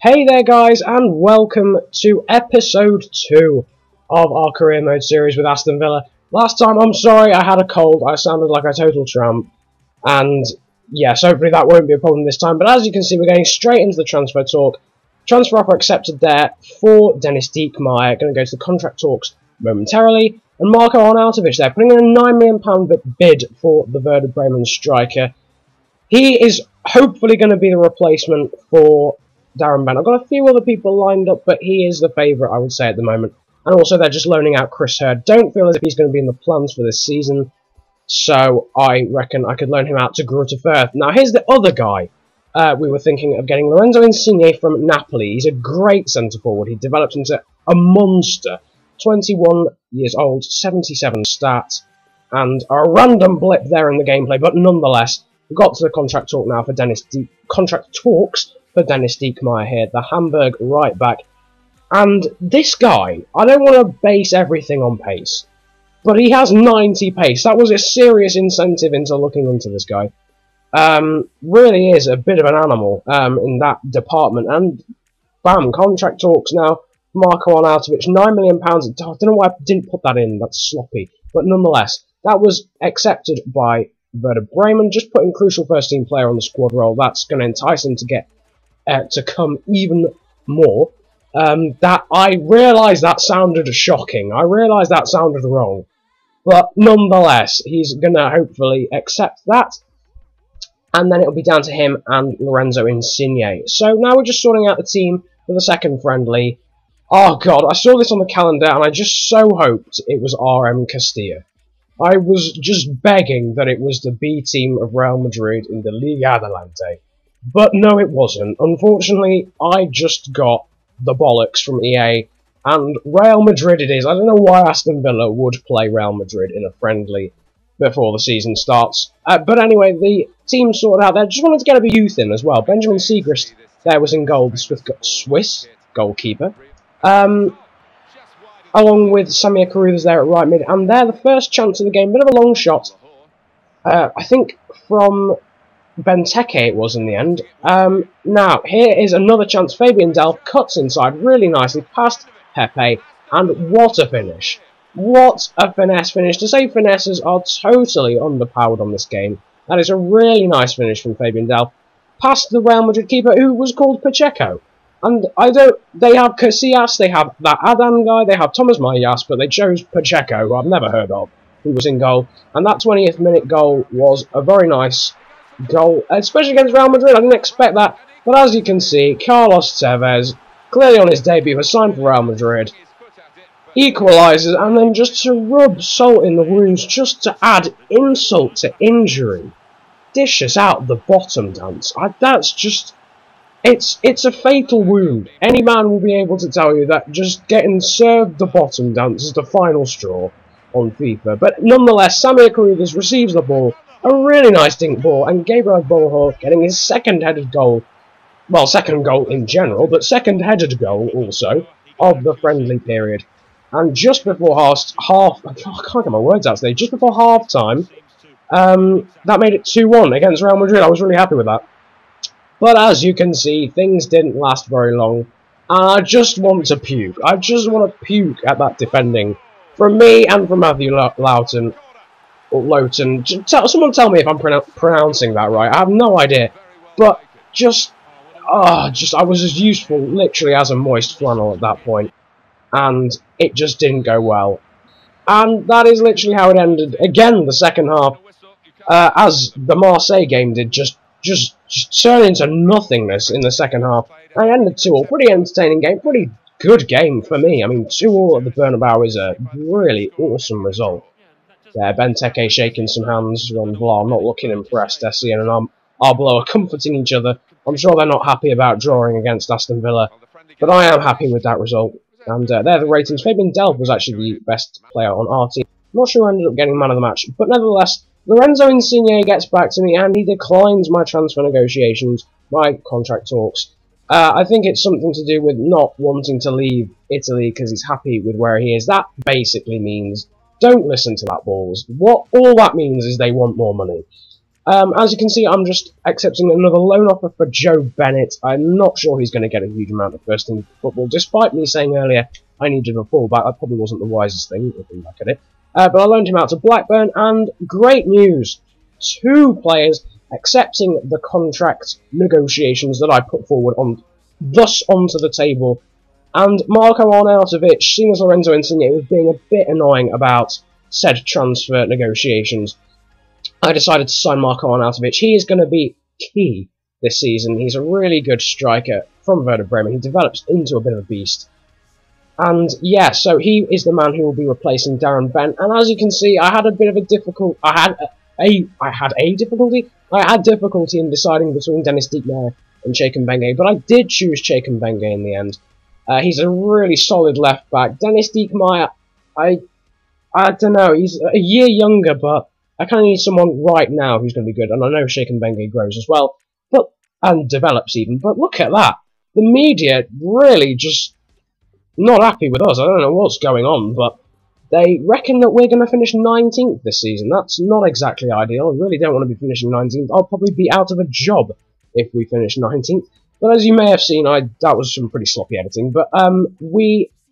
Hey there guys, and welcome to episode 2 of our career mode series with Aston Villa. Last time, I'm sorry, I had a cold, I sounded like a total tramp, and yes, hopefully that won't be a problem this time, but as you can see, we're getting straight into the transfer talk. Transfer offer accepted there for Dennis Diekmeyer, going to go to the contract talks momentarily, and Marko Arnautovic there, putting in a £9 million bid for the Werder Bremen striker. He is hopefully going to be the replacement for Darren Bent. I've got a few other people lined up, but he is the favourite, I would say, at the moment. And also, they're just loaning out Chris Hurd. Don't feel as if he's going to be in the plans for this season, so I reckon I could loan him out to Greuther Fürth. Now, here's the other guy we were thinking of getting, Lorenzo Insigne from Napoli. He's a great centre-forward. He developed into a monster. 21 years old, 77 stats, and a random blip there in the gameplay, but nonetheless, we've got to the contract talk now for contract talks for Dennis Diekmeyer here, the Hamburg right back. And this guy, I don't want to base everything on pace, but he has 90 pace. That was a serious incentive into looking into this guy. Really is a bit of an animal in that department. And bam, contract talks now. Marko Arnautovic, £9 million. I don't know why I didn't put that in. That's sloppy. But nonetheless, that was accepted by Werder Bremen, just putting crucial first-team player on the squad role. That's going to entice him to get to come even more. That I realise that sounded shocking. I realise that sounded wrong, but nonetheless, he's going to hopefully accept that, and then it'll be down to him and Lorenzo Insigne. So now we're just sorting out the team for the second friendly. Oh god, I saw this on the calendar, and I just so hoped it was RM Castilla. I was just begging that it was the B team of Real Madrid in the Liga Adelante. But no, it wasn't. Unfortunately, I just got the bollocks from EA, and Real Madrid it is. I don't know why Aston Villa would play Real Madrid in a friendly before the season starts. But anyway, the team sorted out there. Just wanted to get a bit of youth in as well. Benjamin Siegrist there was in goal, the Swiss goalkeeper. Along with Samir Carruthers there at right mid, and they're the first chance of the game. Bit of a long shot, I think from Benteke it was in the end. Now, here is another chance. Fabian Delph cuts inside really nicely past Pepe, and what a finish. What a finesse finish. To say finesses are totally underpowered on this game, that is a really nice finish from Fabian Delph, past the Real Madrid keeper, who was called Pacheco. And they have Casillas, they have that Adan guy, they have Thomas Mayas, but they chose Pacheco, who I've never heard of, who was in goal. And that 20th minute goal was a very nice goal, especially against Real Madrid. I didn't expect that, but as you can see, Carlos Tevez, clearly on his debut, has signed for Real Madrid, equalises, and then just to rub salt in the wounds, just to add insult to injury, dishes out the bottom dance. That's just... It's a fatal wound. Any man will be able to tell you that just getting served the bottom dance is the final straw on FIFA. But nonetheless, Samir Carruthers receives the ball, a really nice dink ball, and Gabriel Bohor getting his second headed goal, well, second goal in general, but second headed goal also, of the friendly period. And just before I can't get my words out today, just before half time, that made it 2-1 against Real Madrid. I was really happy with that. But as you can see, things didn't last very long, and I just want to puke. I just want to puke at that defending from me and from Matthew Lowton. Someone tell me if I'm pronouncing that right. I have no idea, but I was as useful literally as a moist flannel at that point, and it just didn't go well. And that is literally how it ended. Again, the second half, as the Marseille game did, just turned into nothingness in the second half. I ended 2-2. Pretty entertaining game, pretty good game for me. I mean, 2-2 at the Bernabeu is a really awesome result. There, Benteke shaking some hands, Ron Blah not looking impressed. Essien and Arbeloa are comforting each other. I'm sure they're not happy about drawing against Aston Villa, but I am happy with that result. And there are the ratings. Fabian Delph was actually the best player on our team. Not sure who ended up getting man of the match, but nevertheless, Lorenzo Insigne gets back to me and he declines my transfer negotiations, my contract talks. I think it's something to do with not wanting to leave Italy because he's happy with where he is. That basically means don't listen to that balls. What all that means is they want more money. As you can see, I'm just accepting another loan offer for Joe Bennett. I'm not sure he's going to get a huge amount of first team football, despite me saying earlier I needed a fullback. That probably wasn't the wisest thing, looking back at it. But I loaned him out to Blackburn, and great news! 2 players accepting the contract negotiations that I put forward thus onto the table. And Marco Arnautovic, seeing as Lorenzo Insigne was being a bit annoying about said transfer negotiations, I decided to sign Marco Arnautovic. He is going to be key this season. He's a really good striker from Werder Bremen. He develops into a bit of a beast. And yeah, so he is the man who will be replacing Darren Bent. And as you can see, I had a bit of a difficult. I had difficulty in deciding between Dennis Diekmeyer and Cheikhun Benge, but I did choose Cheikhun Benge in the end. He's a really solid left back. Dennis Diekmeyer, I don't know. He's a year younger, but I kind of need someone right now who's going to be good. And I know Cheikhun Benge grows as well, and develops even. But look at that. The media really just not happy with us. I don't know what's going on, but they reckon that we're going to finish 19th this season. That's not exactly ideal. I really don't want to be finishing 19th. I'll probably be out of a job if we finish 19th. But as you may have seen, that was some pretty sloppy editing. But I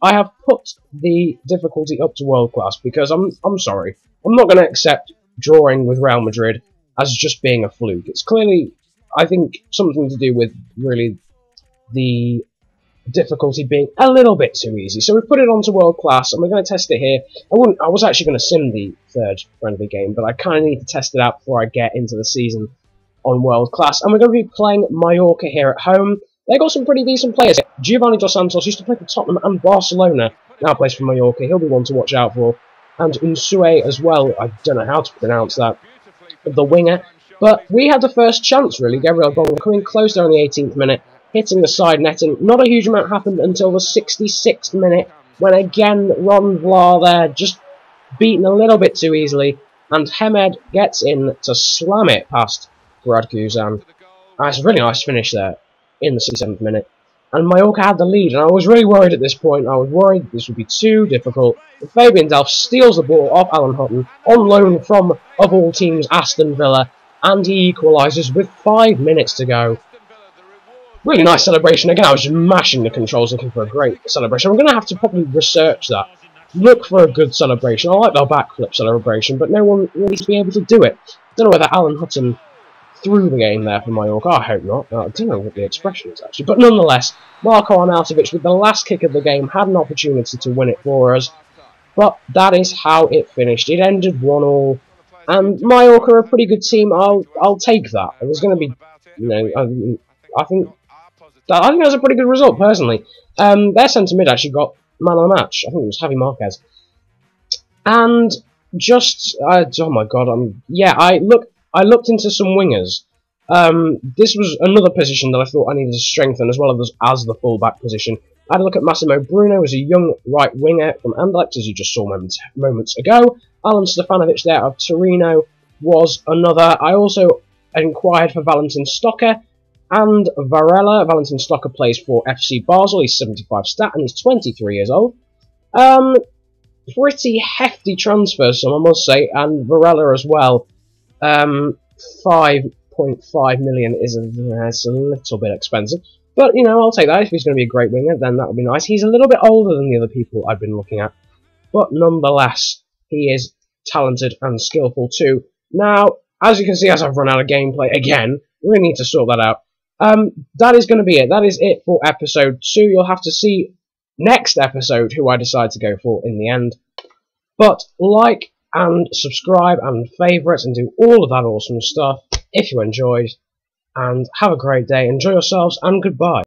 have put the difficulty up to world class because I'm sorry. I'm not going to accept drawing with Real Madrid as just being a fluke. It's clearly, I think, something to do with really the difficulty being a little bit too easy. So we've put it onto world class, and we're going to test it here. I was actually going to sim the 3rd friendly game, but I kind of need to test it out before I get into the season on world class. And we're going to be playing Mallorca here at home. They've got some pretty decent players. Giovanni Dos Santos used to play for Tottenham and Barcelona, now plays for Mallorca. He'll be one to watch out for. And Unsue as well. I don't know how to pronounce that. The winger. But we had the first chance, really. Gabriel Bong coming close there in the 18th minute, hitting the side netting. Not a huge amount happened until the 66th minute, when again Ron Vlaar there, just beaten a little bit too easily, and Hemed gets in to slam it past Brad Guzan. It's a really nice finish there in the 67th minute. And Mallorca had the lead, and I was really worried at this point. I was worried this would be too difficult. But Fabian Delph steals the ball off Alan Hutton, on loan from, of all teams, Aston Villa, and he equalises with 5 minutes to go. Really nice celebration. Again, I was just mashing the controls looking for a great celebration. I'm going to have to probably research that. Look for a good celebration. I like the backflip celebration, but no one really to be able to do it. Don't know whether Alan Hutton threw the game there for Mallorca. I hope not. I don't know what the expression is actually. But nonetheless, Marco Arnautovic, with the last kick of the game, had an opportunity to win it for us. But that is how it finished. It ended 1-1. And Mallorca are a pretty good team. I'll take that. It was going to be, you know, I think that's a pretty good result, personally. Their centre mid actually got man of the match. I think it was Javi Marquez. And just, oh my god, I looked into some wingers. This was another position that I thought I needed to strengthen, as well as the full-back position. I had a look at Massimo Bruno as a young right winger from Anderlecht, as you just saw moments ago. Alan Stefanovic there of Torino was another. I also inquired for Valentin Stocker and Varela. Valentin Stocker plays for FC Basel. He's 75 stat and he's 23 years old. Pretty hefty transfer sum, I must say, and Varela as well. 5.5 million is a little bit expensive, but you know, I'll take that. If he's going to be a great winger, then that would be nice. He's a little bit older than the other people I've been looking at, but nonetheless, he is talented and skillful too. Now, as you can see, as I've run out of gameplay again, we really need to sort that out. That is going to be it. That is it for episode 2. You'll have to see next episode who I decide to go for in the end. But like and subscribe and favourite and do all of that awesome stuff if you enjoyed. And have a great day. Enjoy yourselves and goodbye.